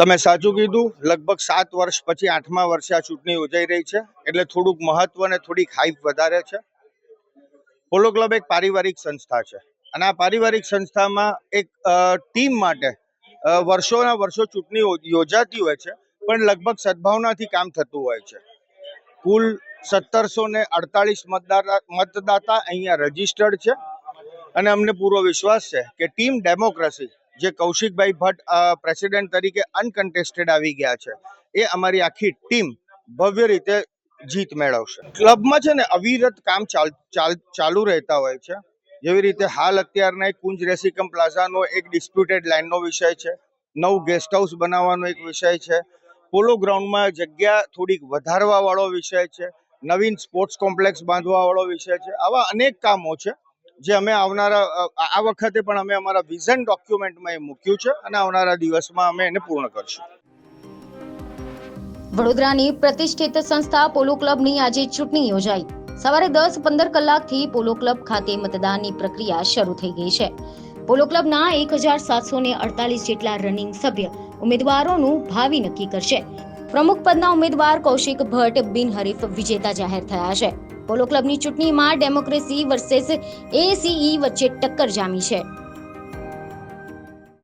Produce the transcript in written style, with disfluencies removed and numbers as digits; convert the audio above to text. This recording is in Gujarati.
તમે સાચું કીધું. લગભગ 7 વર્ષ પછી 8મા વર્ષે આ ચૂંટણી યોજાઈ રહી છે, એટલે થોડુંક મહત્વ અને થોડીક હાઈપ વધારે છે. પોલો ક્લબ એક પારિવારિક સંસ્થા છે અને આ પારિવારિક સંસ્થામાં એક ટીમ માટે વર્ષોના વર્ષો ચૂંટણી યોજાતી હોય છે, પણ લગભગ સદભાવનાથી કામ થતું હોય છે. કુલ 1748 મતદાતા અહીંયા રજીસ્ટર્ડ છે અને અમને પૂરો વિશ્વાસ છે કે ટીમ ડેમોક્રેસી, જે કૌશિકભાઈ ભટ્ટ પ્રેસિડેન્ટ તરીકે અનકન્ટેસ્ટેડ આવી ગયા છે, એ અમારી આખી ટીમ ભવ્ય રીતે જીત મેળવશે. ક્લબમાં છે ને અવિરત કામ ચાલુ રહેતા હોય છે. જેવી રીતે હાલ અત્યારના કુંજ રેસીકમ પ્લાઝાનો એક ડિસ્પ્યુટેડ લેન્ડનો વિષય છે, નવું ગેસ્ટ હાઉસ બનાવવાનો એક વિષય છે, પોલો ગ્રાઉન્ડમાં જગ્યા થોડીક વધારવા વાળો વિષય છે, નવીન સ્પોર્ટ્સ કોમ્પ્લેક્સ બાંધવા વાળો વિષય છે. આવા અનેક કામો છે જે અમે આ વખતે પણ અમે અમારા વિઝન ડોક્યુમેન્ટમાં એ મૂક્યું છે અને આવનારા દિવસમાં અમે એને પૂર્ણ કરશું. વડોદરાની પ્રતિષ્ઠિત સંસ્થા પોલો ક્લબની આજે ચૂંટણી યોજાઈ. સવારે 10:15 કલાકથી પોલો ક્લબ ખાતે મતદાનની પ્રક્રિયા શરૂ થઈ ગઈ છે. પોલો ક્લબના 1748 જેટલા રનિંગ સભ્ય ઉમેદવારોનું ભાવિ નક્કી કરશે. પ્રમુખ પદના ઉમેદવાર કૌશિક ભટ્ટ બિનહરીફ વિજેતા જાહેર થયા છે. પોલો ક્લબની ચૂંટણીમાં ડેમોક્રેસી વર્સેસ એસીઈ વચ્ચે ટક્કર જામી છે.